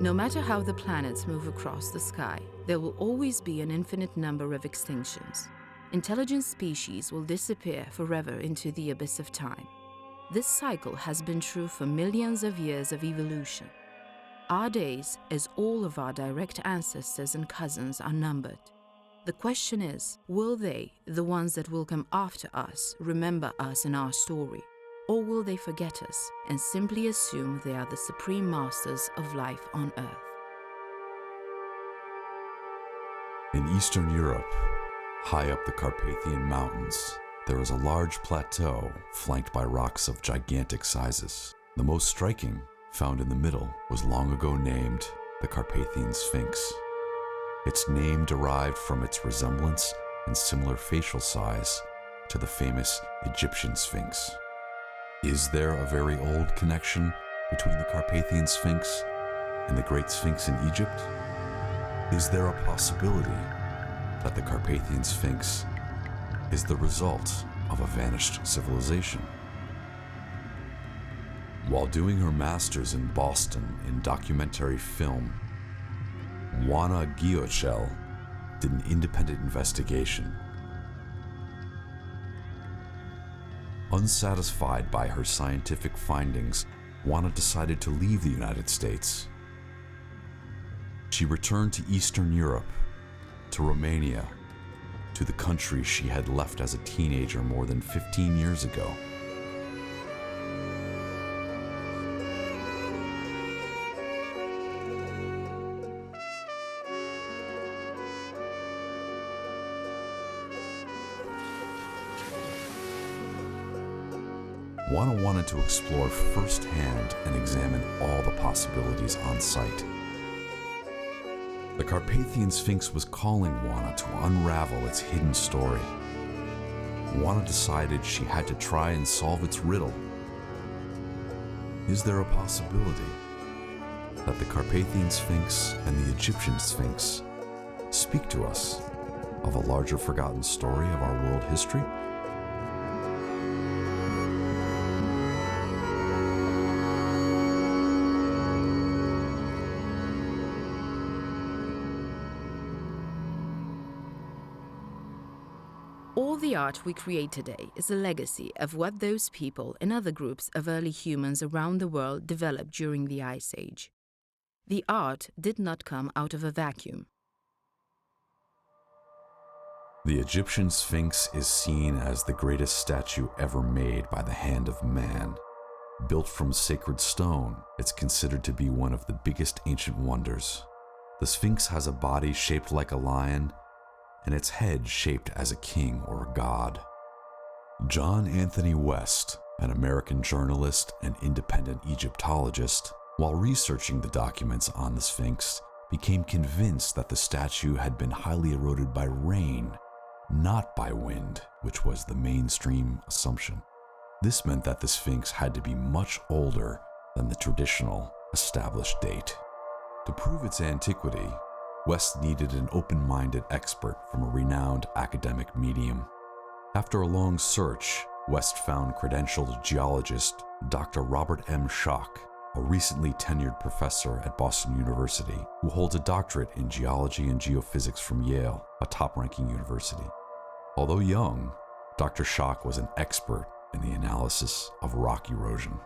No matter how the planets move across the sky, there will always be an infinite number of extinctions. Intelligent species will disappear forever into the abyss of time. This cycle has been true for millions of years of evolution. Our days, as all of our direct ancestors and cousins, are numbered. The question is, will they, the ones that will come after us, remember us in our story? Or will they forget us and simply assume they are the supreme masters of life on Earth? In Eastern Europe, high up the Carpathian Mountains, there is a large plateau flanked by rocks of gigantic sizes. The most striking, found in the middle, was long ago named the Carpathian Sphinx. Its name derived from its resemblance and similar facial size to the famous Egyptian Sphinx. Is there a very old connection between the Carpathian Sphinx and the Great Sphinx in Egypt? Is there a possibility that the Carpathian Sphinx is the result of a vanished civilization? While doing her master's in Boston in documentary film, Juana Geological did an independent investigation. Unsatisfied by her scientific findings, Juana decided to leave the United States. She returned to Eastern Europe, to Romania, to the country she had left as a teenager more than 15 years ago. Juana wanted to explore firsthand and examine all the possibilities on site. The Carpathian Sphinx was calling Juana to unravel its hidden story. Juana decided she had to try and solve its riddle. Is there a possibility that the Carpathian Sphinx and the Egyptian Sphinx speak to us of a larger forgotten story of our world history? All the art we create today is a legacy of what those people and other groups of early humans around the world developed during the Ice Age. The art did not come out of a vacuum. The Egyptian Sphinx is seen as the greatest statue ever made by the hand of man. Built from sacred stone, it's considered to be one of the biggest ancient wonders. The Sphinx has a body shaped like a lion and its head shaped as a king or a god. John Anthony West, an American journalist and independent Egyptologist, while researching the documents on the Sphinx, became convinced that the statue had been highly eroded by rain, not by wind, which was the mainstream assumption. This meant that the Sphinx had to be much older than the traditional established date. To prove its antiquity, West needed an open-minded expert from a renowned academic medium. After a long search, West found credentialed geologist Dr. Robert M. Schoch, a recently tenured professor at Boston University who holds a doctorate in geology and geophysics from Yale, a top-ranking university. Although young, Dr. Schoch was an expert in the analysis of rock erosion.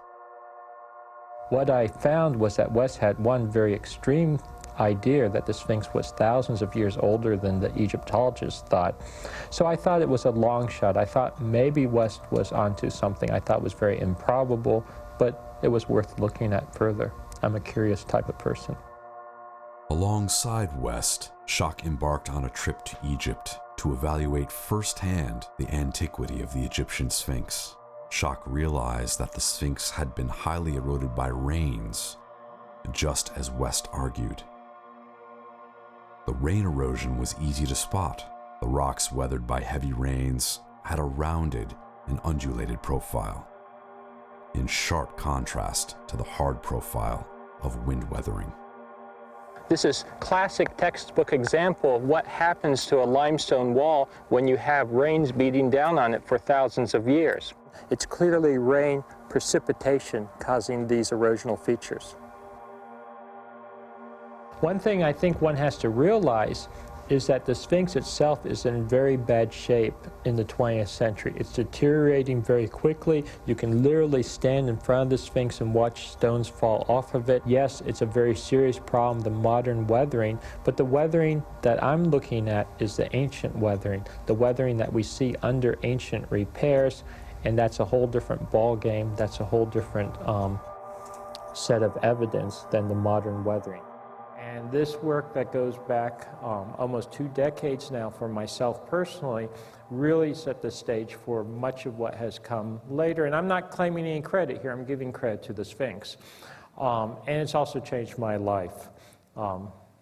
What I found was that West had one very extreme idea that the Sphinx was thousands of years older than the Egyptologists thought. So I thought it was a long shot. I thought maybe West was onto something I thought was very improbable, but it was worth looking at further. I'm a curious type of person. Alongside West, Schoch embarked on a trip to Egypt to evaluate firsthand the antiquity of the Egyptian Sphinx. Schoch realized that the Sphinx had been highly eroded by rains, just as West argued. The rain erosion was easy to spot. The rocks weathered by heavy rains had a rounded and undulated profile, in sharp contrast to the hard profile of wind weathering. This is classic textbook example of what happens to a limestone wall when you have rains beating down on it for thousands of years. It's clearly rain precipitation causing these erosional features. One thing I think one has to realize is that the Sphinx itself is in very bad shape in the 20th century. It's deteriorating very quickly. You can literally stand in front of the Sphinx and watch stones fall off of it. Yes, it's a very serious problem, the modern weathering, but the weathering that I'm looking at is the ancient weathering, the weathering that we see under ancient repairs, and that's a whole different ball game. That's a whole different set of evidence than the modern weathering. And this work that goes back almost 2 decades now for myself personally really set the stage for much of what has come later. And I'm not claiming any credit here, I'm giving credit to the Sphinx. And it's also changed my life.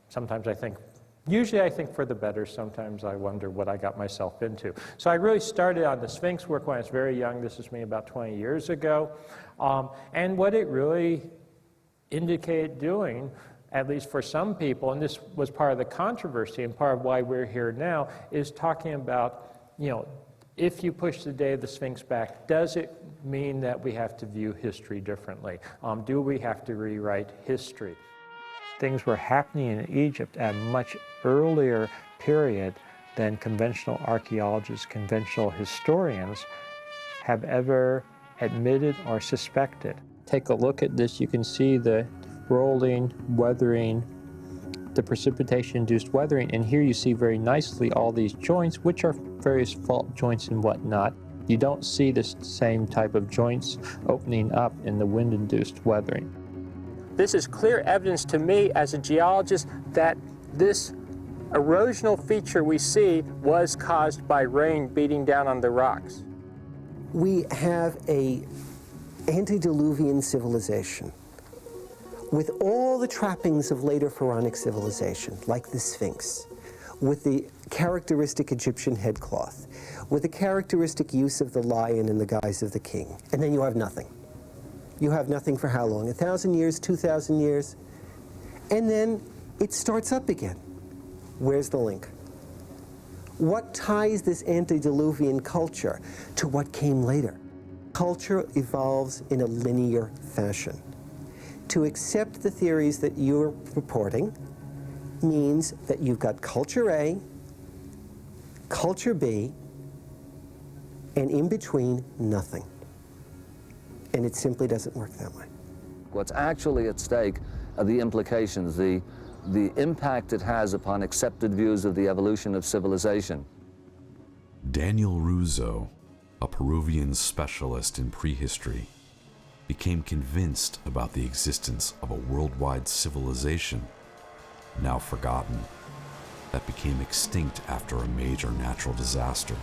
Sometimes I think, usually I think for the better, sometimes I wonder what I got myself into. So I really started on the Sphinx work when I was very young. This is me about 20 years ago. And what it really indicated doing, at least for some people, and this was part of the controversy and part of why we're here now, is talking about, you know, if you push the day of the Sphinx back, does it mean that we have to view history differently? Do we have to rewrite history? Things were happening in Egypt at a much earlier period than conventional archaeologists, conventional historians have ever admitted or suspected. Take a look at this. You can see the rolling, weathering, the precipitation-induced weathering, and here you see very nicely all these joints, which are various fault joints and whatnot. You don't see this same type of joints opening up in the wind-induced weathering. This is clear evidence to me as a geologist that this erosional feature we see was caused by rain beating down on the rocks. We have an antediluvian civilization with all the trappings of later pharaonic civilization, like the Sphinx, with the characteristic Egyptian headcloth, with the characteristic use of the lion in the guise of the king. And then you have nothing. You have nothing for how long? 1,000 years, 2,000 years? And then it starts up again. Where's the link? What ties this antediluvian culture to what came later? Culture evolves in a linear fashion. To accept the theories that you're reporting means that you've got culture A, culture B, and in between, nothing. And it simply doesn't work that way. What's actually at stake are the implications, the impact it has upon accepted views of the evolution of civilization. Daniel Ruzo, a Peruvian specialist in prehistory, became convinced about the existence of a worldwide civilization, now forgotten, that became extinct after a major natural disaster.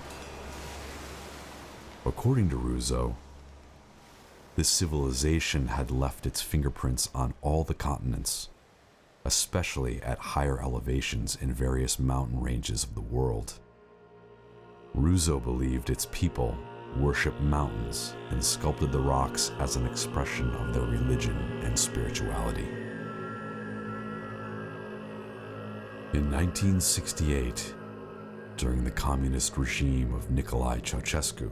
According to Ruzo, this civilization had left its fingerprints on all the continents, especially at higher elevations in various mountain ranges of the world. Ruzo believed its people worshiped mountains and sculpted the rocks as an expression of their religion and spirituality. In 1968, during the communist regime of Nicolae Ceausescu,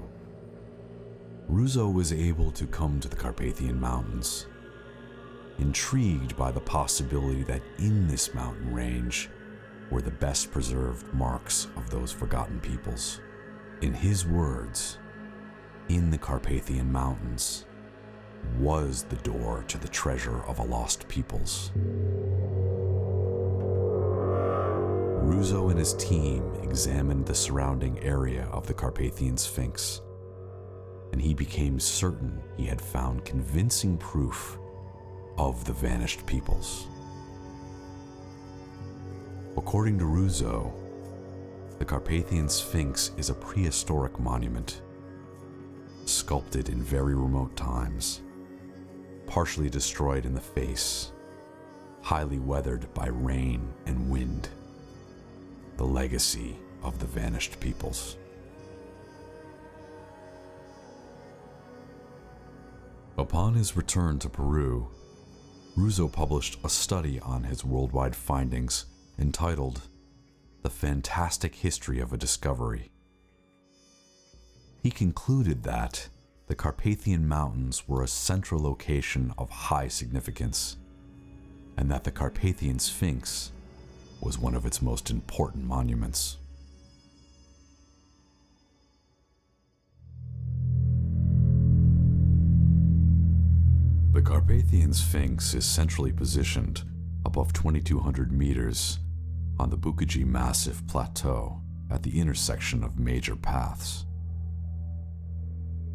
Ruzo was able to come to the Carpathian Mountains, intrigued by the possibility that in this mountain range were the best preserved marks of those forgotten peoples. In his words, in the Carpathian Mountains was the door to the treasure of a lost peoples. Ruzo and his team examined the surrounding area of the Carpathian Sphinx, and he became certain he had found convincing proof of the vanished peoples. According to Ruzo, the Carpathian Sphinx is a prehistoric monument, sculpted in very remote times, partially destroyed in the face, highly weathered by rain and wind, the legacy of the vanished peoples. Upon his return to Peru, Ruzo published a study on his worldwide findings entitled The Fantastic History of a Discovery. He concluded that the Carpathian Mountains were a central location of high significance, and that the Carpathian Sphinx was one of its most important monuments. The Carpathian Sphinx is centrally positioned above 2,200 meters on the Bukiji Massif Plateau at the intersection of major paths.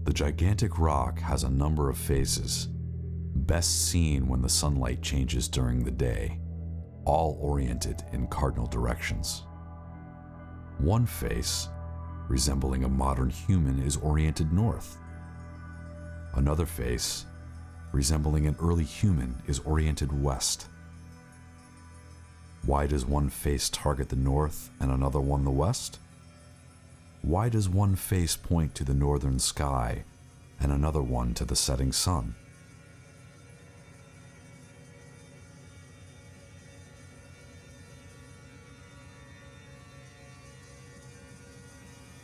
The gigantic rock has a number of faces, best seen when the sunlight changes during the day, all oriented in cardinal directions. One face, resembling a modern human, is oriented north. Another face, resembling an early human, is oriented west. Why does one face target the north and another one the west? Why does one face point to the northern sky and another one to the setting sun?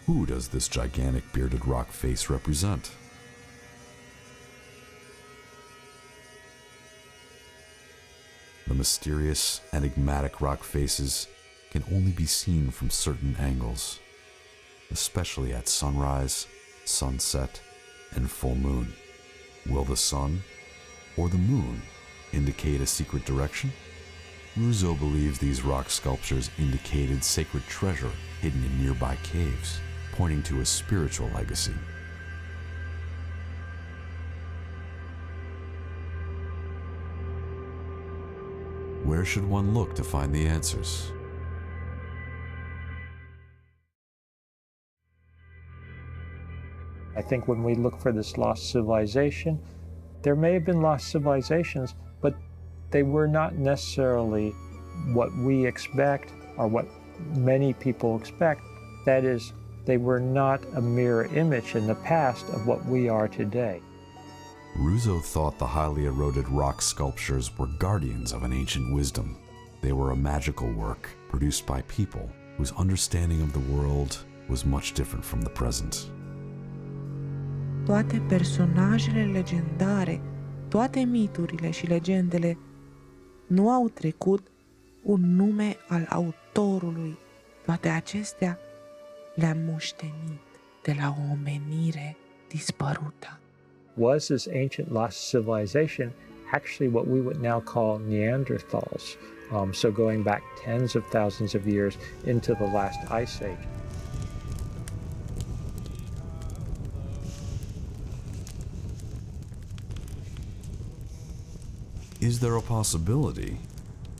Who does this gigantic bearded rock face represent? The mysterious, enigmatic rock faces can only be seen from certain angles, especially at sunrise, sunset, and full moon. Will the sun or the moon indicate a secret direction? Ruzo believes these rock sculptures indicated sacred treasure hidden in nearby caves, pointing to a spiritual legacy. Where should one look to find the answers? I think when we look for this lost civilization, there may have been lost civilizations, but they were not necessarily what we expect or what many people expect. That is, they were not a mirror image in the past of what we are today. Ruzo thought the highly eroded rock sculptures were guardians of an ancient wisdom. They were a magical work produced by people whose understanding of the world was much different from the present. Toate personajele legendare, toate miturile și legendele nu au trecut un nume al autorului. Toate acestea le-am moștenit de la o omenire dispărută. Was this ancient lost civilization actually what we would now call Neanderthals? So going back tens of thousands of years into the last ice age. Is there a possibility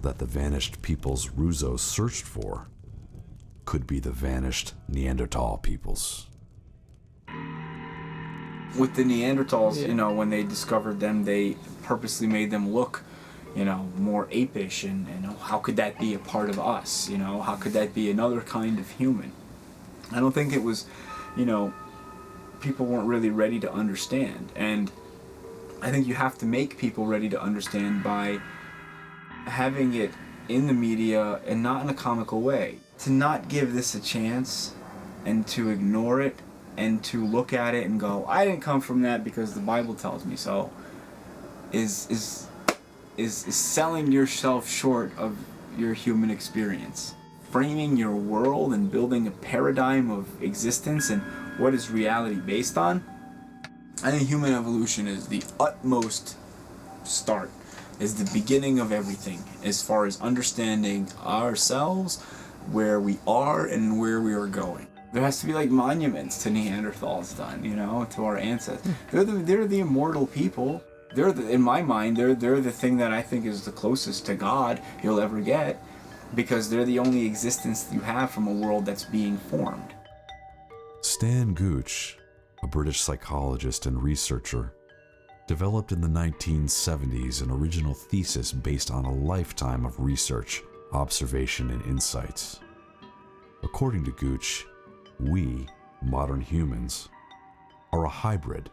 that the vanished peoples Ruzo searched for could be the vanished Neanderthal peoples? With the Neanderthals, you know, when they discovered them, they purposely made them look, you know, more apish, and you know, how could that be a part of us? You know, how could that be another kind of human? I don't think it was, you know, people weren't really ready to understand, and I think you have to make people ready to understand by having it in the media and not in a comical way. To not give this a chance and to ignore it and to look at it and go, I didn't come from that because the Bible tells me so, is selling yourself short of your human experience. Framing your world and building a paradigm of existence and what is reality based on, I think human evolution is the utmost start, is the beginning of everything as far as understanding ourselves, where we are and where we are going. There has to be like monuments to Neanderthals done, you know, to our ancestors. They're the immortal people. In my mind, they're the thing that I think is the closest to God you'll ever get, because they're the only existence you have from a world that's being formed. Stan Gooch, a British psychologist and researcher, developed in the 1970s an original thesis based on a lifetime of research, observation, and insights. According to Gooch, we, modern humans, are a hybrid.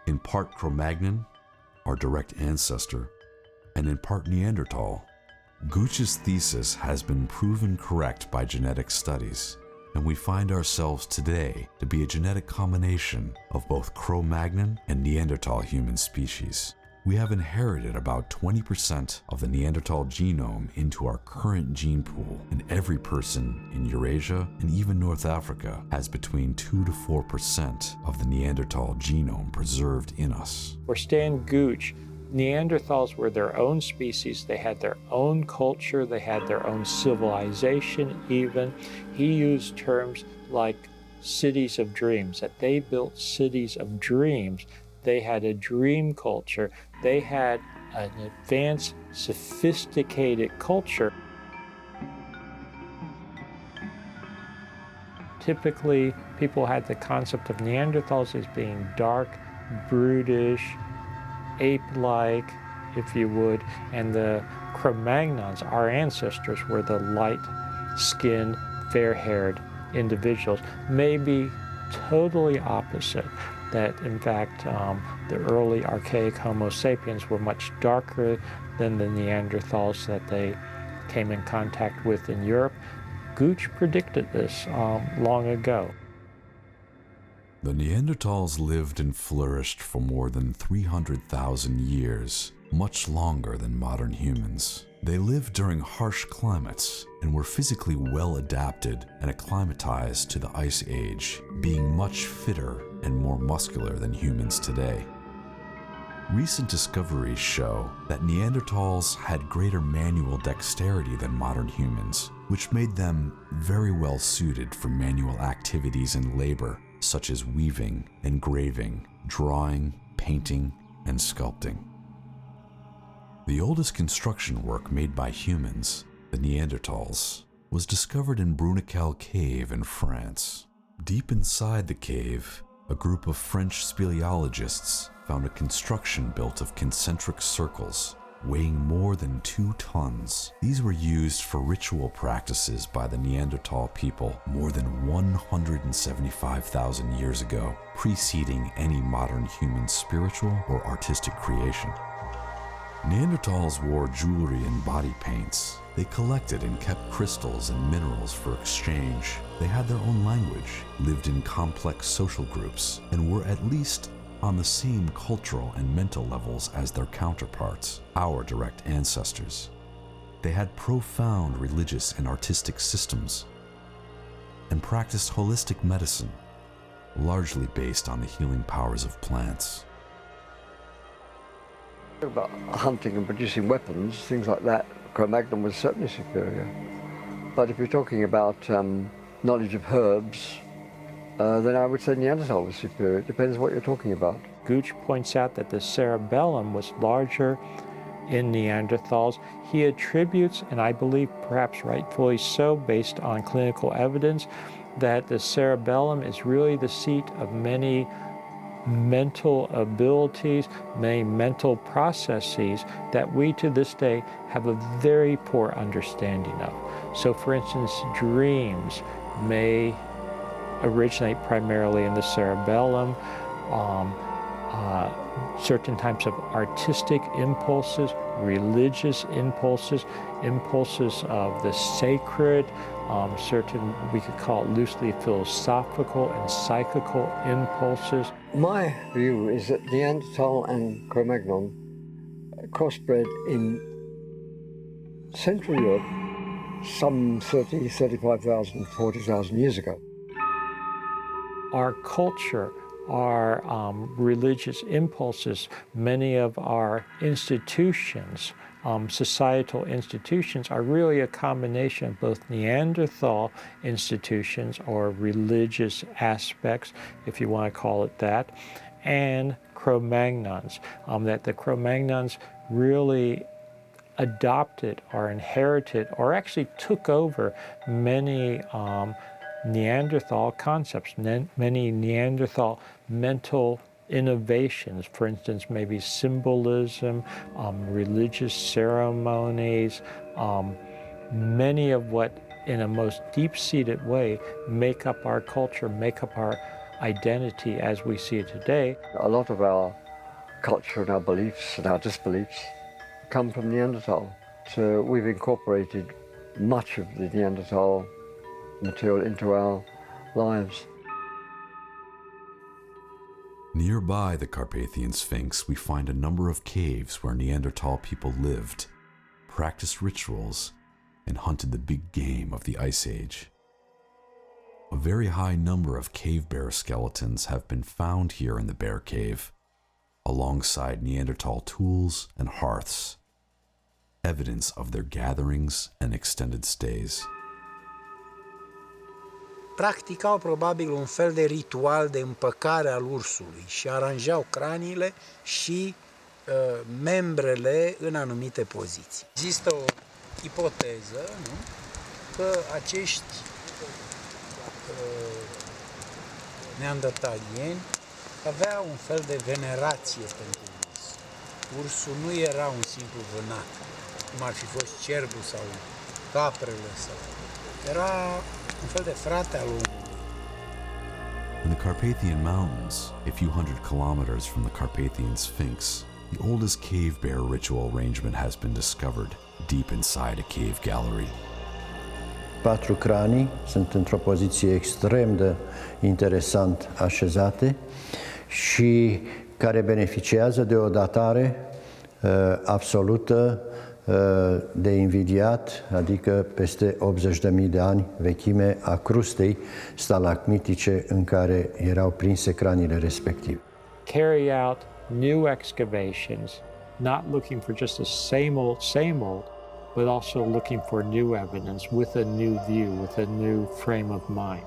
In part Cro-Magnon, our direct ancestor, and in part Neanderthal. Gooch's thesis has been proven correct by genetic studies, and we find ourselves today to be a genetic combination of both Cro-Magnon and Neanderthal human species. We have inherited about 20% of the Neanderthal genome into our current gene pool, and every person in Eurasia and even North Africa has between 2 to 4% of the Neanderthal genome preserved in us. For Stan Gooch, Neanderthals were their own species. They had their own culture. They had their own civilization even. He used terms like cities of dreams, that they built cities of dreams. They had a dream culture. They had an advanced, sophisticated culture. Typically, people had the concept of Neanderthals as being dark, brutish, ape-like, if you would, and the Cro-Magnons, our ancestors, were the light-skinned, fair-haired individuals, maybe totally opposite, that in fact the early archaic Homo sapiens were much darker than the Neanderthals that they came in contact with in Europe. Gooch predicted this long ago. The Neanderthals lived and flourished for more than 300,000 years, much longer than modern humans. They lived during harsh climates and were physically well adapted and acclimatized to the Ice Age, being much fitter and more muscular than humans today. Recent discoveries show that Neanderthals had greater manual dexterity than modern humans, which made them very well suited for manual activities and labor, such as weaving, engraving, drawing, painting, and sculpting. The oldest construction work made by humans, the Neanderthals, was discovered in Bruniquel Cave in France. Deep inside the cave, a group of French speleologists found a construction built of concentric circles weighing more than 2 tons. These were used for ritual practices by the Neanderthal people more than 175,000 years ago, preceding any modern human spiritual or artistic creation. Neanderthals wore jewelry and body paints. They collected and kept crystals and minerals for exchange. They had their own language, lived in complex social groups, and were at least on the same cultural and mental levels as their counterparts, our direct ancestors. They had profound religious and artistic systems and practiced holistic medicine, largely based on the healing powers of plants. About hunting and producing weapons, things like that, Cro-Magnon was certainly superior. But if you're talking about knowledge of herbs, then I would say Neanderthal was superior. It depends what you're talking about. Gooch points out that the cerebellum was larger in Neanderthals. He attributes, and I believe perhaps rightfully so, based on clinical evidence, that the cerebellum is really the seat of many mental abilities, many mental processes that we to this day have a very poor understanding of. So for instance, dreams may originate primarily in the cerebellum. Certain types of artistic impulses, religious impulses, impulses of the sacred, certain, we could call it loosely philosophical and psychical impulses. My view is that Neanderthal and Cro-Magnon crossbred in Central Europe some 30, 35,000, 40,000 years ago. Our culture, our religious impulses, many of our institutions, societal institutions, are really a combination of both Neanderthal institutions or religious aspects, if you want to call it that, and Cro-Magnons, that the Cro-Magnons really adopted or inherited or actually took over many Neanderthal concepts, many Neanderthal mental innovations, for instance, maybe symbolism, religious ceremonies, many of what in a most deep-seated way make up our culture, make up our identity as we see it today. A lot of our culture and our beliefs and our disbeliefs come from Neanderthal. So we've incorporated much of the Neanderthal material into our lives. Nearby the Carpathian Sphinx, we find a number of caves where Neanderthal people lived, practiced rituals, and hunted the big game of the Ice Age. A very high number of cave bear skeletons have been found here in the Bear Cave, alongside Neanderthal tools and hearths, evidence of their gatherings and extended stays. Practicau probabil un fel de ritual de împăcare al ursului și aranjau craniile și membrele în anumite poziții. Există o ipoteză, nu? Că acești neandertalieni aveau un fel de venerație pentru urs. Ursul nu era un simplu vânat, cum ar fi fost cerbul sau caprele, era un fel de frate al omului. In the Carpathian Mountains, a few hundred kilometers from the Carpathian Sphinx, the oldest cave bear ritual arrangement has been discovered deep inside a cave gallery. 4 cranii sunt într-o poziție extrem de interesant așezate și care beneficiază de o datare absolută de invidiat, adică peste 80.000 de ani vechime a crustei stalagmitice în care erau prinse craniile respective. Carry out new excavations, not looking for just the same old, but also looking for new evidence with a new view, with a new frame of mind.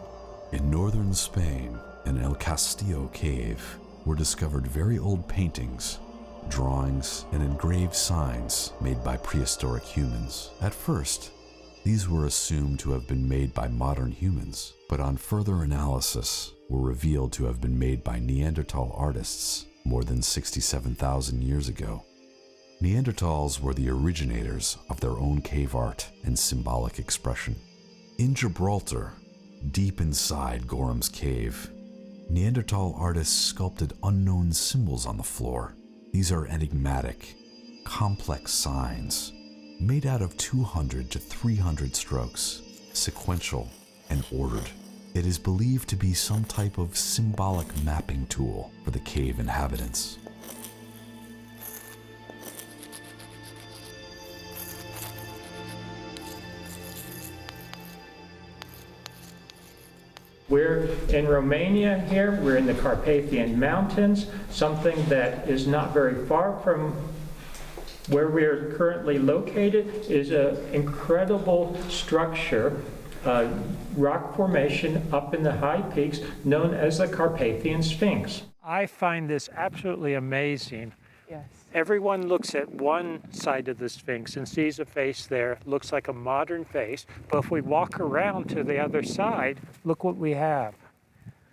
In northern Spain, in El Castillo cave, were discovered very old paintings, drawings, and engraved signs made by prehistoric humans. At first, these were assumed to have been made by modern humans, but on further analysis were revealed to have been made by Neanderthal artists more than 67,000 years ago. Neanderthals were the originators of their own cave art and symbolic expression. In Gibraltar, deep inside Gorham's cave, Neanderthal artists sculpted unknown symbols on the floor. These are enigmatic, complex signs made out of 200 to 300 strokes, sequential and ordered. It is believed to be some type of symbolic mapping tool for the cave inhabitants. We're in Romania here, we're in the Carpathian Mountains, something that is not very far from where we are currently located is an incredible structure, rock formation up in the high peaks known as the Carpathian Sphinx. I find this absolutely amazing. Yes. Everyone looks at one side of the Sphinx and sees a face there, looks like a modern face, but if we walk around to the other side, look what we have.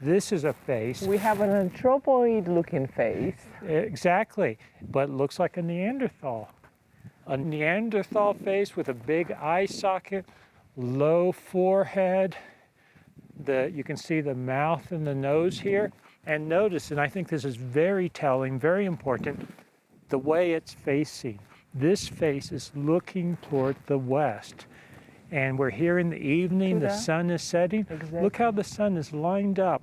This is a face. We have an anthropoid-looking face. Exactly, but it looks like a Neanderthal. A Neanderthal face with a big eye socket, low forehead. You can see the mouth and the nose here. And notice, and I think this is very telling, very important, the way it's facing. This face is looking toward the west. And we're here in the evening, the sun is setting. Exactly. Look how the sun is lined up.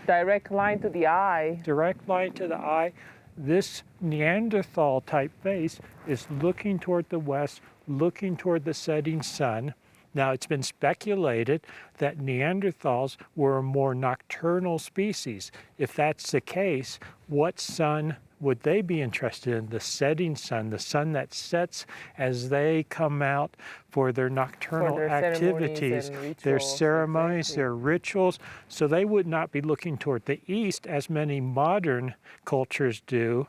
Direct line to the eye. Direct line to the eye. This Neanderthal type face is looking toward the west, looking toward the setting sun. Now, it's been speculated that Neanderthals were a more nocturnal species. If that's the case, what sun would they be interested in? The setting sun, the sun that sets as they come out for their nocturnal activities, their ceremonies, their rituals. So they would not be looking toward the east as many modern cultures do,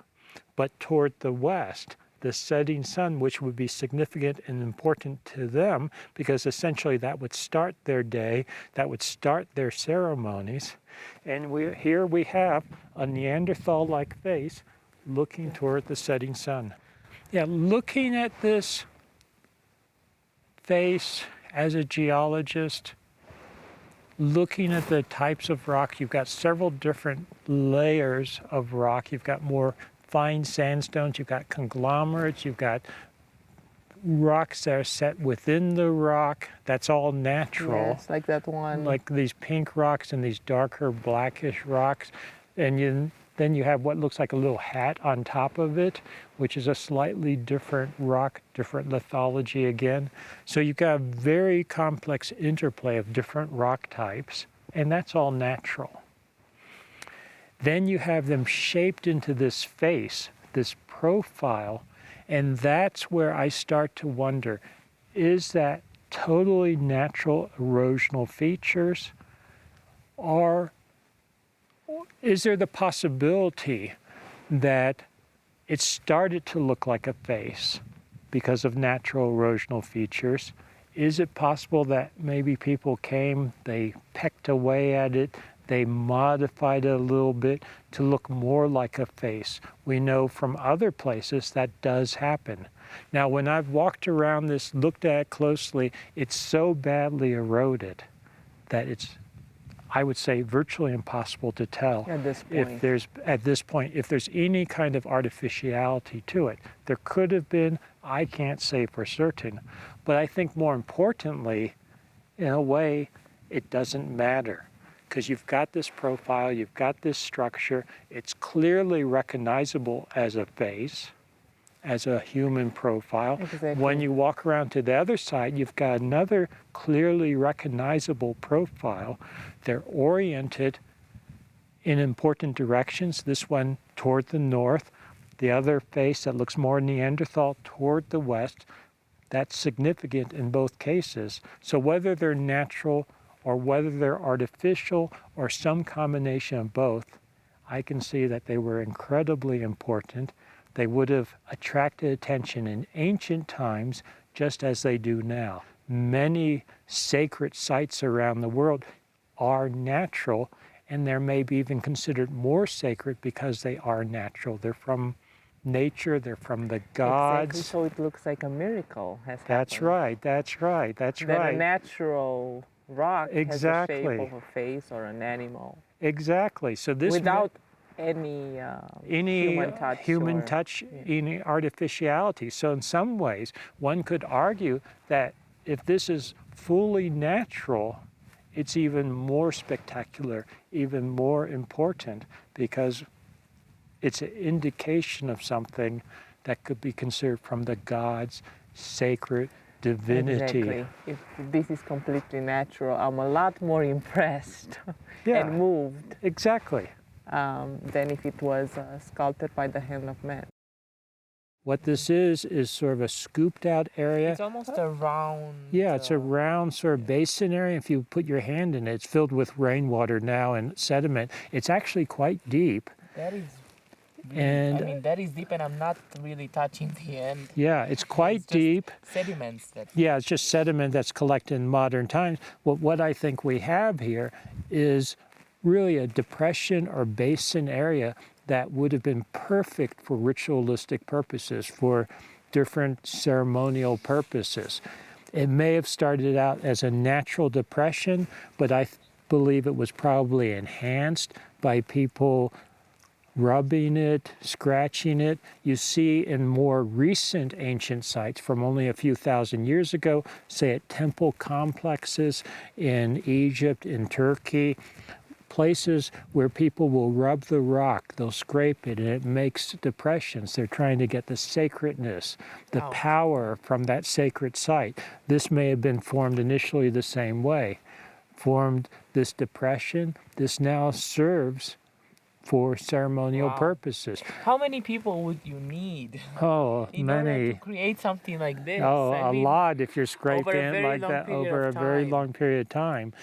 but toward the west, the setting sun, which would be significant and important to them because essentially that would start their day, that would start their ceremonies. And here we have a Neanderthal-like face looking toward the setting sun. Yeah, looking at this face as a geologist, looking at the types of rock, you've got several different layers of rock. You've got more fine sandstones, you've got conglomerates, you've got rocks that are set within the rock. That's all natural. Yes, like that one. Like these pink rocks and these darker blackish rocks. And Then you have what looks like a little hat on top of it, which is a slightly different rock, different lithology again. So you've got a very complex interplay of different rock types, and that's all natural. Then you have them shaped into this face, this profile, and that's where I start to wonder, is that totally natural erosional features, or is there the possibility that it started to look like a face because of natural erosional features? Is it possible that maybe people came, they pecked away at it, they modified it a little bit to look more like a face? We know from other places that does happen. Now, when I've walked around this, looked at it closely, it's so badly eroded that it's, I would say, virtually impossible to tell At this point. if there's any kind of artificiality to it. There could have been, I can't say for certain, but I think more importantly, in a way, it doesn't matter. Because you've got this profile, you've got this structure, it's clearly recognizable as a face, as a human profile. Exactly. When you walk around to the other side, you've got another clearly recognizable profile. They're oriented in important directions, this one toward the north, the other face that looks more Neanderthal toward the west. That's significant in both cases. So whether they're natural or whether they're artificial or some combination of both, I can see that they were incredibly important. They would have attracted attention in ancient times just as they do now. Many sacred sites around the world are natural, and they're maybe even considered more sacred because they are natural. They're from nature, they're from the gods. Exactly, so it looks like a miracle has happened. That's right. That a natural rock has the shape of a face or an animal. Exactly. So this without any human touch, any artificiality. So in some ways, one could argue that if this is fully natural, it's even more spectacular, even more important, because it's an indication of something that could be considered from the gods, sacred, divinity. Exactly. If this is completely natural, I'm a lot more impressed and moved. Exactly. Than if it was sculpted by the hand of man. What this is sort of a scooped out area. It's almost a round... Yeah, it's a round sort of basin area. If you put your hand in it, it's filled with rainwater now and sediment. It's actually quite deep. That is really, that is deep, and I'm not really touching the end. Yeah, it's quite deep. Sediments. Yeah, it's just sediment that's collected in modern times. What I think we have here is really a depression or basin area that would have been perfect for ritualistic purposes, for different ceremonial purposes. It may have started out as a natural depression, but I believe it was probably enhanced by people rubbing it, scratching it. You see in more recent ancient sites from only a few thousand years ago, say at temple complexes in Egypt, in Turkey, places where people will rub the rock, they'll scrape it, and it makes depressions. They're trying to get the sacredness, the power from that sacred site. This may have been formed initially the same way. Formed this depression. This now serves for ceremonial purposes. How many people would you need? Oh, in many. Order to create something like this? Oh, a lot if you're scraping like that over a very long period of time.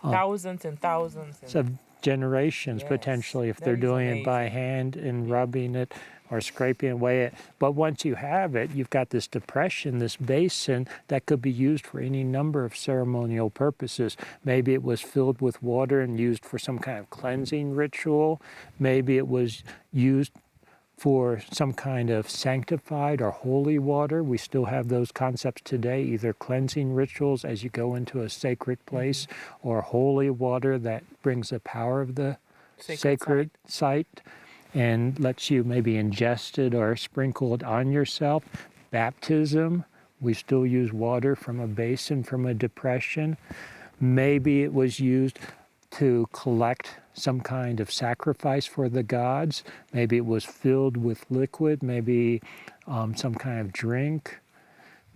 Thousands and thousands. Of generations, potentially, if they're doing it by hand and rubbing it or scraping away it. But once you have it, you've got this depression, this basin that could be used for any number of ceremonial purposes. Maybe it was filled with water and used for some kind of cleansing ritual. Maybe it was used for some kind of sanctified or holy water. We still have those concepts today, either cleansing rituals as you go into a sacred place, or holy water that brings the power of the sacred site and lets you maybe ingest it or sprinkle it on yourself. Baptism, we still use water from a basin, from a depression. Maybe it was used to collect some kind of sacrifice for the gods. Maybe it was filled with liquid, maybe some kind of drink.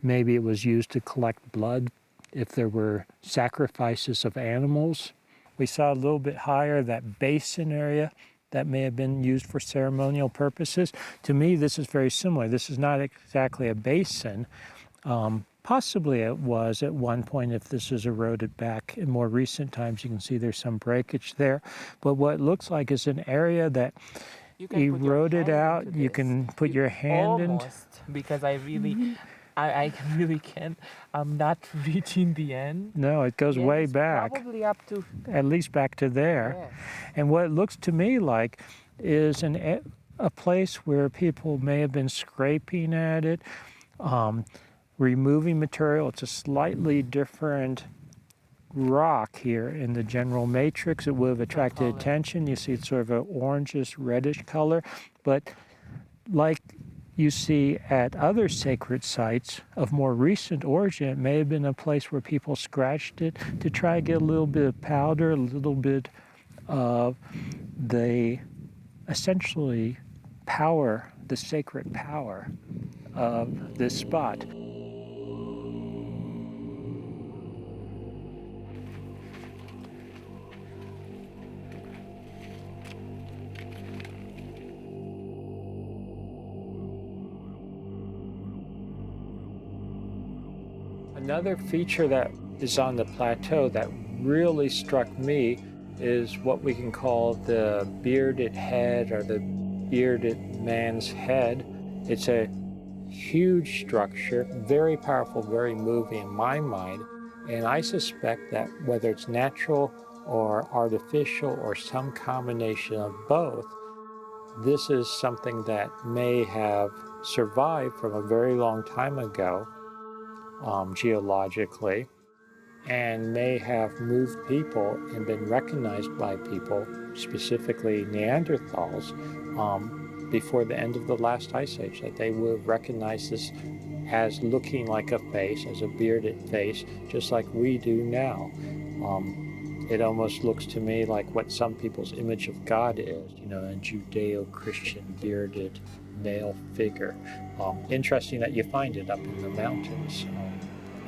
Maybe it was used to collect blood if there were sacrifices of animals. We saw a little bit higher that basin area that may have been used for ceremonial purposes. To me, this is very similar. This is not exactly a basin. Possibly it was at one point if this is eroded back. In more recent times, you can see there's some breakage there. But what it looks like is an area that eroded out. You can put your hand in. Because I really, I really can't. I'm not reaching the end. No, it goes way back. Probably up to. At least back to there. Yes. And what it looks to me like is a place where people may have been scraping at it, removing material. It's a slightly different rock here in the general matrix. It would have attracted attention. You see it's sort of an orangish, reddish color. But like you see at other sacred sites of more recent origin, it may have been a place where people scratched it to try to get a little bit of powder, a little bit of the essentially power, the sacred power of this spot. Another feature that is on the plateau that really struck me is what we can call the bearded head or the bearded man's head. It's a huge structure, very powerful, very moving in my mind, and I suspect that whether it's natural or artificial or some combination of both, this is something that may have survived from a very long time ago, geologically, and may have moved people and been recognized by people, specifically Neanderthals, before the end of the last ice age, that they would have recognized this as looking like a face, as a bearded face, just like we do now. It almost looks to me like what some people's image of God is, you know, a Judeo-Christian bearded male figure. Interesting that you find it up in the mountains,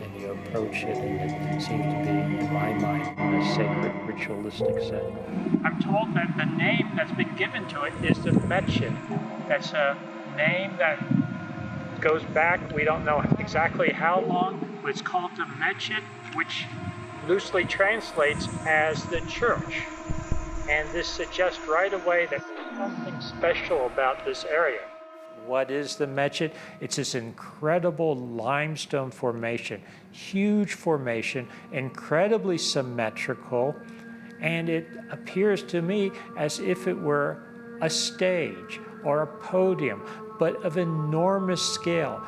and you approach it, and it seems to be, in my mind, a sacred ritualistic setting. I'm told that the name that's been given to it is the Mechit. That's a name that goes back, we don't know exactly how long, but it's called the Mechit, which loosely translates as the church. And this suggests right away that there's something special about this area. What is the Mechit? It's this incredible limestone formation, huge formation, incredibly symmetrical, and it appears to me as if it were a stage or a podium, but of enormous scale.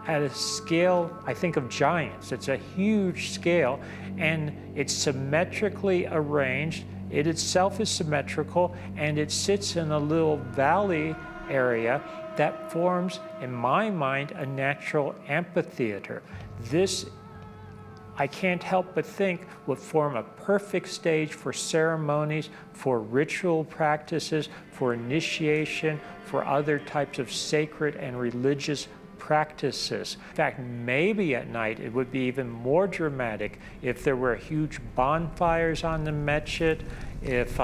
At a scale, I think of giants. It's a huge scale, and it's symmetrically arranged. It itself is symmetrical, and it sits in a little valley area that forms, in my mind, a natural amphitheater. This, I can't help but think, would form a perfect stage for ceremonies, for ritual practices, for initiation, for other types of sacred and religious practices. In fact, maybe at night it would be even more dramatic if there were huge bonfires on the Mechit, if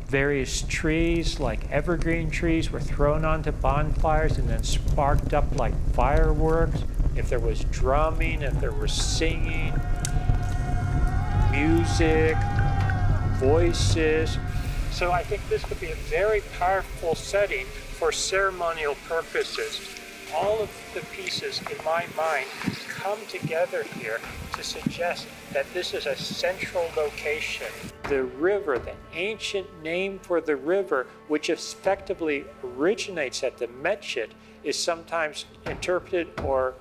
various trees, like evergreen trees, were thrown onto bonfires and then sparked up like fireworks, if there was drumming, if there was singing, music, voices. So I think this could be a very powerful setting for ceremonial purposes. All of the pieces, in my mind, come together here to suggest that this is a central location. The river, the ancient name for the river, which effectively originates at the Mechit, is sometimes interpreted or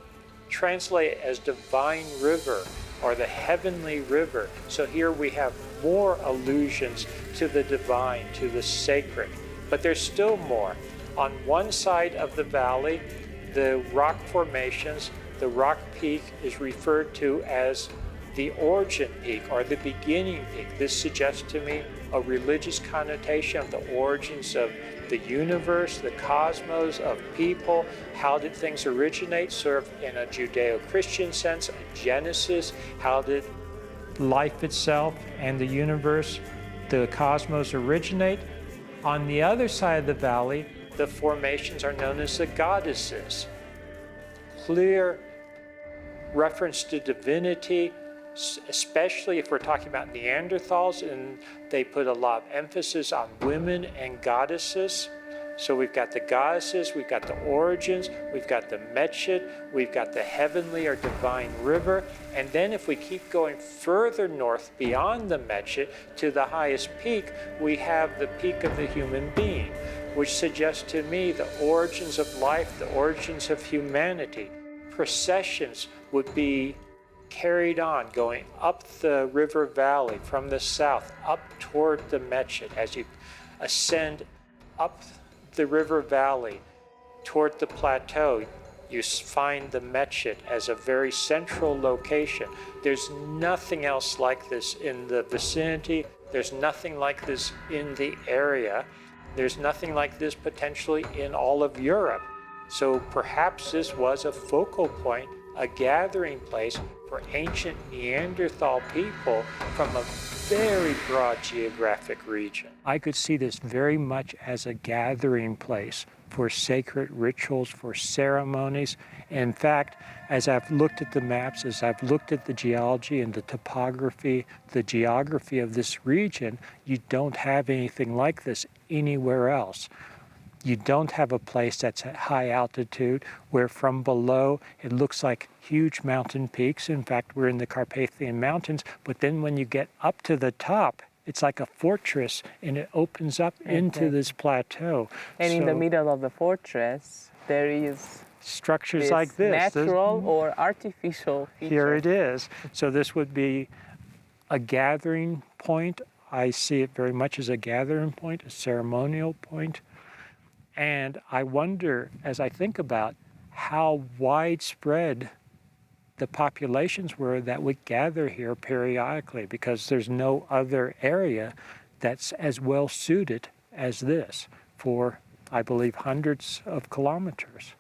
translated as divine river or the heavenly river. So here we have more allusions to the divine, to the sacred. But there's still more. On one side of the valley, the rock formations, the rock peak is referred to as the origin peak or the beginning peak. This suggests to me a religious connotation of the origins of the universe, the cosmos, of people. How did things originate? Sort of in a Judeo-Christian sense, a Genesis. How did life itself and the universe, the cosmos originate? On the other side of the valley, the formations are known as the goddesses. Clear reference to divinity, especially if we're talking about Neanderthals, and they put a lot of emphasis on women and goddesses. So we've got the goddesses, we've got the origins, we've got the Metchit, we've got the heavenly or divine river, and then if we keep going further north beyond the Metchit to the highest peak, we have the peak of the human being, which suggests to me the origins of life, the origins of humanity. Processions would be carried on, going up the river valley from the south, up toward the Metchit. As you ascend up the river valley toward the plateau, you find the Metchit as a very central location. There's nothing else like this in the vicinity. There's nothing like this in the area. There's nothing like this potentially in all of Europe. So perhaps this was a focal point, a gathering place for ancient Neanderthal people from a very broad geographic region. I could see this very much as a gathering place for sacred rituals, for ceremonies. In fact, as I've looked at the maps, as I've looked at the geology and the topography, the geography of this region, you don't have anything like this anywhere else. You don't have a place that's at high altitude where from below it looks like huge mountain peaks. In fact, we're in the Carpathian Mountains, but then when you get up to the top, it's like a fortress and it opens up into this plateau. And in the middle of the fortress, there is structures like this. Natural or artificial feature. Here it is. So this would be a gathering point. I see it very much as a gathering point, a ceremonial point. And I wonder, as I think about how widespread the populations were that would gather here periodically, because there's no other area that's as well suited as this for, I believe, hundreds of kilometers.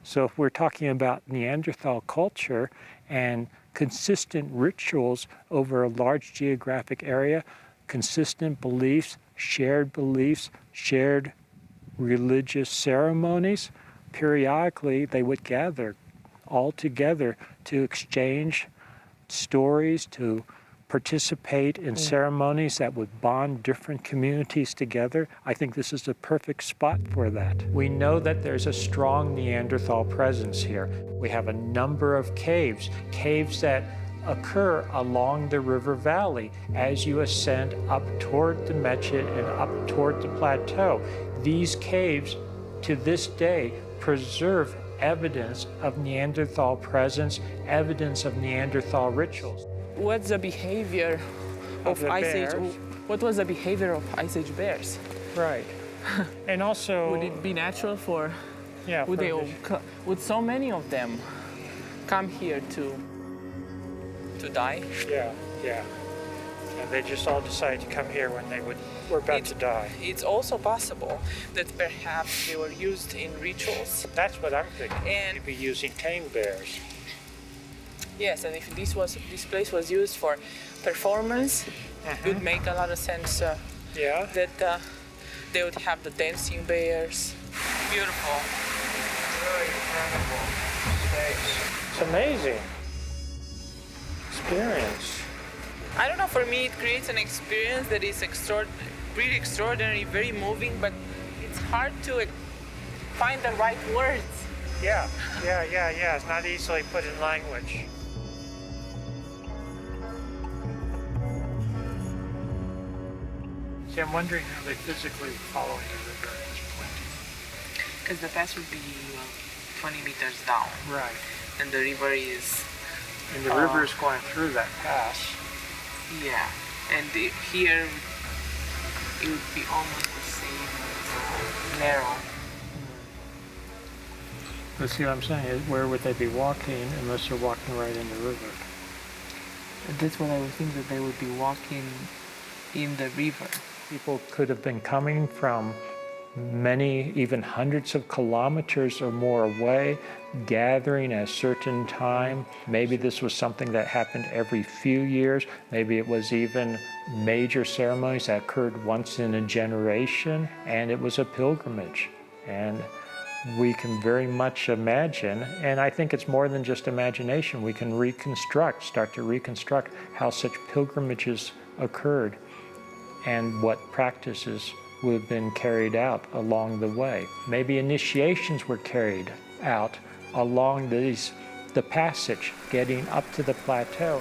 So if we're talking about Neanderthal culture and consistent rituals over a large geographic area, consistent beliefs, shared religious ceremonies, periodically they would gather all together to exchange stories, to participate in ceremonies that would bond different communities together. I think this is the perfect spot for that. We know that there's a strong Neanderthal presence here. We have a number of caves that occur along the river valley as you ascend up toward the Metchit and up toward the plateau. These caves, to this day, preserve evidence of Neanderthal presence, evidence of Neanderthal rituals. What's the behavior of Ice Age? What was the behavior of Ice Age bears? Right. And also, would it be natural for? Yeah. Would so many of them come here to die? Yeah. And they just all decided to come here when they were about to die. It's also possible that perhaps they were used in rituals. That's what I'm thinking. And you'd be using tame bears. Yes, and if this place was used for performance, it would make a lot of sense. That they would have the dancing bears. Beautiful. Really incredible space. It's amazing. Experience. I don't know, for me it creates an experience that is really extraordinary, very moving, but it's hard to find the right words. Yeah, it's not easily put in language. See, I'm wondering how they physically follow the river at this point. Because the pass would be 20 meters down. Right. And the river is... And the river is going through that pass. Yeah, and here it would be almost the same as narrow. But see what I'm saying is, where would they be walking unless they're walking right in the river? That's what I would think, that they would be walking in the river. People could have been coming from many, even hundreds of kilometers or more away, gathering at a certain time. Maybe this was something that happened every few years. Maybe it was even major ceremonies that occurred once in a generation, and it was a pilgrimage. And we can very much imagine, and I think it's more than just imagination, we can start to reconstruct how such pilgrimages occurred and what practices would have been carried out along the way. Maybe initiations were carried out along the passage, getting up to the plateau.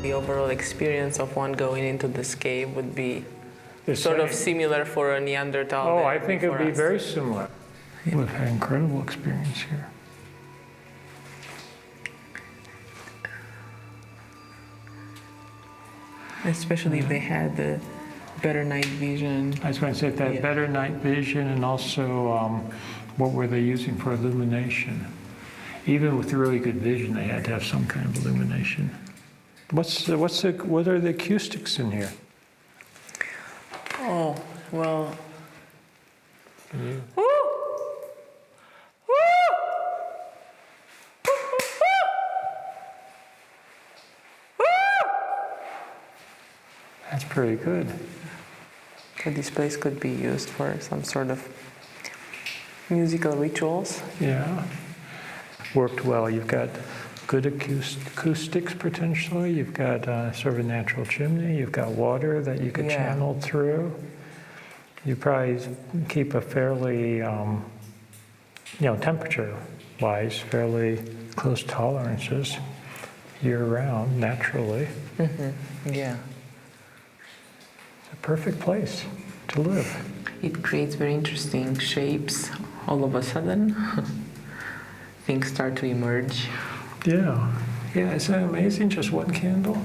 The overall experience of one going into this cave would be sort of similar for a Neanderthal. Oh, I think it would be us. very similar. We've had incredible experience here. Especially if they had the better night vision. I was going to say that better night vision, and also what were they using for illumination? Even with really good vision, they had to have some kind of illumination. What are the acoustics in here? Oh, well. Yeah. That's pretty good. So this place could be used for some sort of musical rituals. Yeah. Worked well. You've got good acoustics potentially. You've got sort of a natural chimney. You've got water that you could channel through. You probably keep a fairly, temperature-wise, fairly close tolerances year-round, naturally. Mm-hmm. Yeah. It's a perfect place to live. It creates very interesting shapes all of a sudden. Things start to emerge. Yeah. Yeah, isn't that amazing? Just one candle? All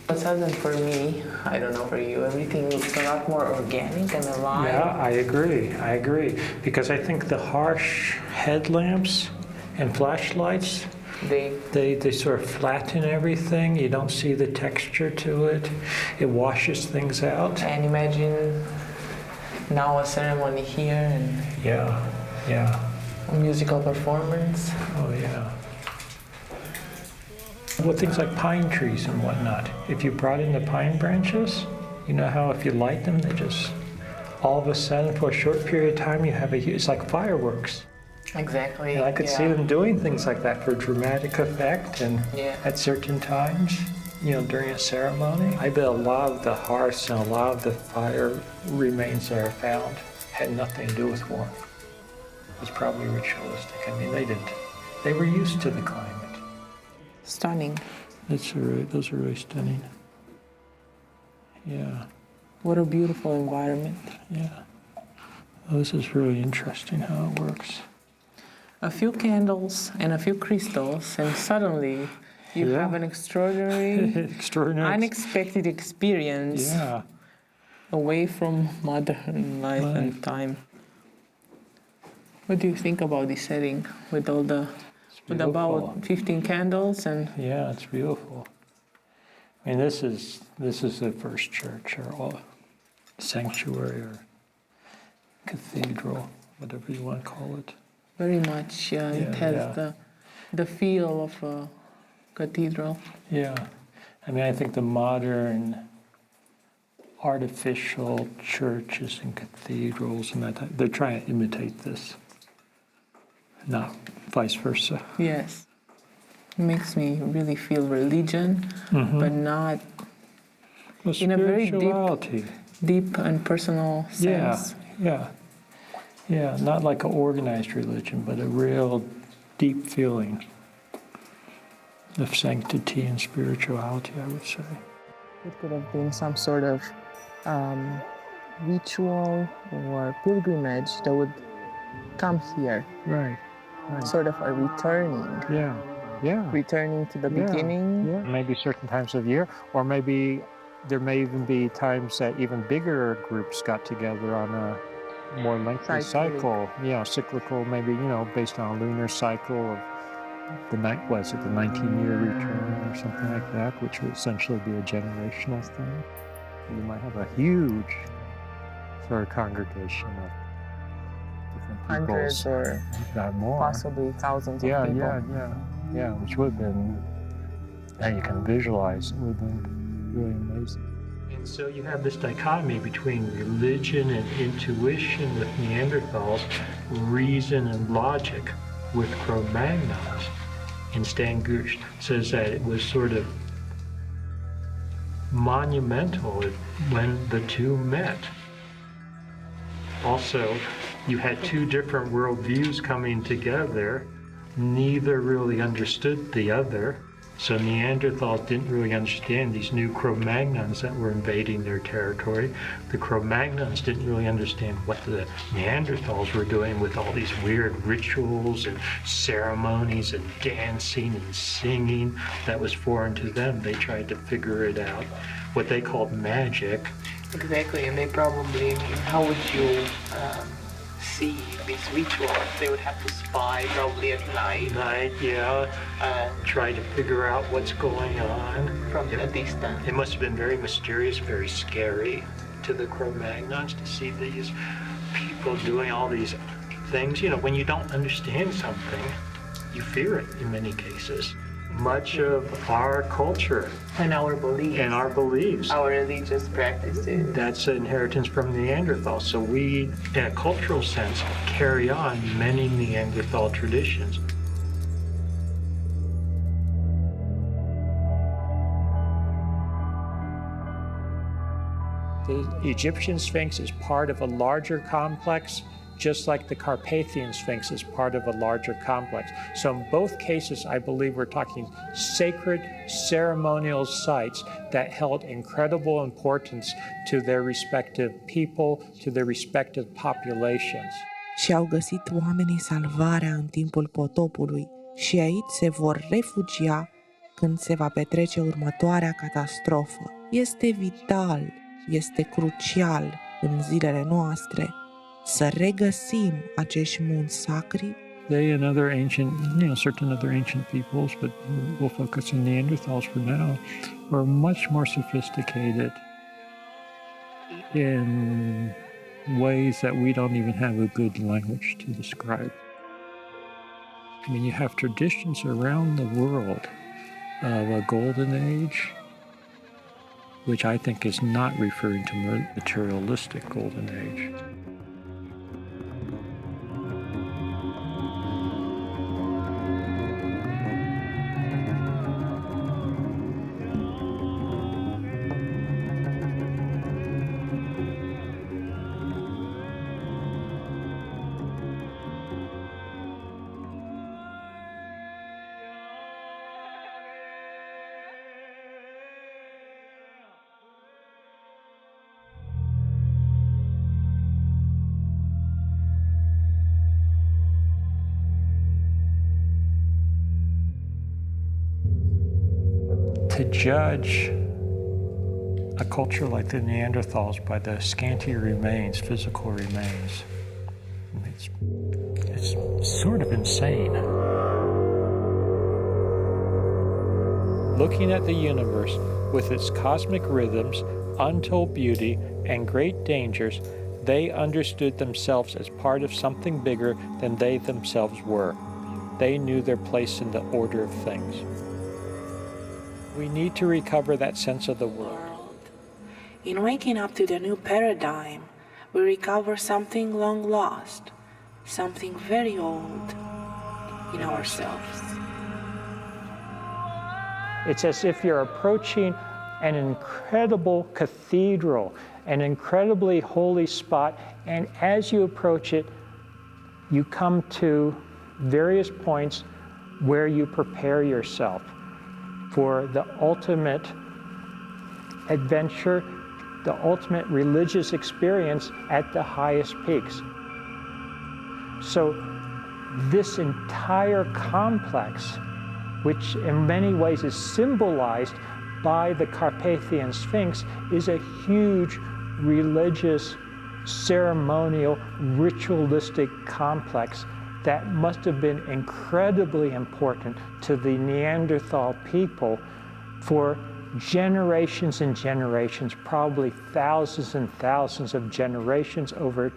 of a sudden, for me, I don't know for you, everything looks a lot more organic and alive. Yeah, I agree. Because I think the harsh headlamps and flashlights, they sort of flatten everything. You don't see the texture to it. It washes things out. And imagine now a ceremony here and yeah. a musical performance. Oh yeah. With things like pine trees and whatnot, if you brought in the pine branches, you know how if you light them, they just, all of a sudden, for a short period of time, you have it's like fireworks. Exactly. And I could see them doing things like that for dramatic effect and at certain times, during a ceremony. I bet a lot of the hearths and a lot of the fire remains that are found had nothing to do with warmth. It was probably ritualistic. I mean, they were used to the climate. Stunning. Those are really stunning. Yeah. What a beautiful environment. Yeah. Oh, this is really interesting how it works. A few candles and a few crystals, and suddenly you have an extraordinary, unexpected experience away from modern life and time. What do you think about this setting with all with about 15 candles and? Yeah, it's beautiful. I mean, this is the first church or sanctuary or cathedral, whatever you want to call it. Very much, it has the feel of a cathedral. Yeah, I mean, I think the modern artificial churches and cathedrals and that, they're trying to imitate this, not vice versa. Yes, it makes me really feel religion, but not in a very deep and personal sense. Yeah, not like an organized religion, but a real deep feeling of sanctity and spirituality, I would say. It could have been some sort of ritual or pilgrimage that would come here. Right. Sort of a returning. returning to the beginning. Yeah, maybe certain times of year, or maybe there may even be times that even bigger groups got together on a more lengthy cycle. Cyclical, maybe, based on a lunar cycle of the 19-year return or something like that, which would essentially be a generational thing. You might have a huge sort of congregation of different people. Hundreds or more. Possibly thousands of people. Yeah, which would have been, now you can visualize, it would have been really amazing. And so you have this dichotomy between religion and intuition with Neanderthals, reason and logic with Cro-Magnons. And Stan Gush says that it was sort of monumental when the two met. Also, you had two different worldviews coming together. Neither really understood the other. So Neanderthals didn't really understand these new Cro-Magnons that were invading their territory. The Cro-Magnons didn't really understand what the Neanderthals were doing with all these weird rituals and ceremonies and dancing and singing that was foreign to them. They tried to figure it out, what they called magic. Exactly, and they probably, how would you see these rituals? They would have to spy probably at night. Try to figure out what's going on. From a distance. It must have been very mysterious, very scary to the Cro-Magnons to see these people doing all these things. When you don't understand something, you fear it in many cases. Much of our culture and our beliefs, our religious practices, that's an inheritance from Neanderthals. So we, in a cultural sense, carry on many Neanderthal traditions. The Egyptian Sphinx is part of a larger complex, just like the Carpathian Sphinx is part of a larger complex. So in both cases, I believe we're talking sacred ceremonial sites that held incredible importance to their respective people, to their respective populations. Și-au găsit oamenii salvarea în timpul potopului și aici se vor refugia când se va petrece următoarea catastrofă. Este vital, este crucial în zilele noastre să regăsim acești munți sacri. They and other ancient, certain other ancient peoples, but we'll focus on Neanderthals for now, were much more sophisticated in ways that we don't even have a good language to describe. I mean, you have traditions around the world of a golden age, which I think is not referring to materialistic golden age. To judge a culture like the Neanderthals by the scanty remains, physical remains, it's sort of insane. Looking at the universe with its cosmic rhythms, untold beauty, and great dangers, they understood themselves as part of something bigger than they themselves were. They knew their place in the order of things. We need to recover that sense of the world. In waking up to the new paradigm, we recover something long lost, something very old in ourselves. It's as if you're approaching an incredible cathedral, an incredibly holy spot, and as you approach it, you come to various points where you prepare yourself for the ultimate adventure, the ultimate religious experience at the highest peaks. So this entire complex which in many ways is symbolized by the Carpathian Sphinx, is a huge religious, ceremonial, ritualistic complex that must have been incredibly important to the Neanderthal people for generations and generations, probably thousands and thousands of generations over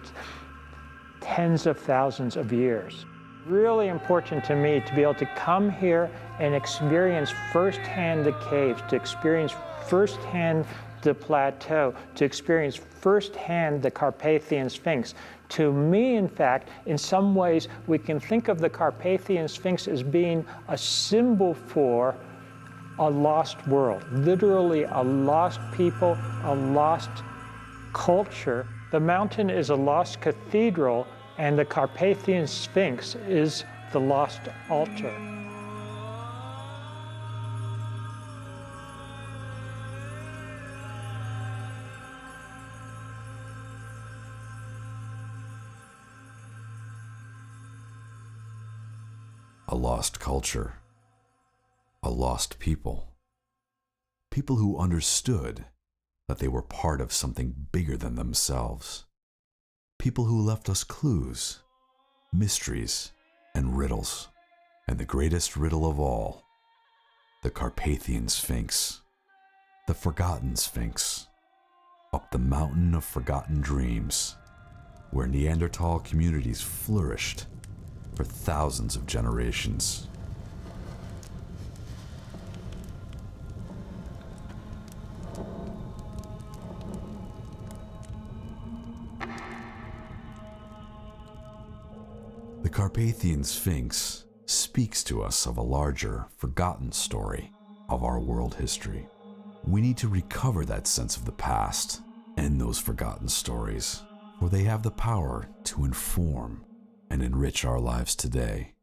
tens of thousands of years. Really important to me to be able to come here and experience firsthand the caves, to experience firsthand the plateau, to experience firsthand the Carpathian Sphinx. To me, in fact, in some ways, we can think of the Carpathian Sphinx as being a symbol for a lost world, literally a lost people, a lost culture. The mountain is a lost cathedral, and the Carpathian Sphinx is the lost altar. A lost culture, a lost people, people who understood that they were part of something bigger than themselves, people who left us clues, mysteries, and riddles, and the greatest riddle of all, the Carpathian Sphinx, the forgotten Sphinx, up the mountain of forgotten dreams, where Neanderthal communities flourished for thousands of generations. The Carpathian Sphinx speaks to us of a larger, forgotten story of our world history. We need to recover that sense of the past and those forgotten stories, for they have the power to inform and enrich our lives today.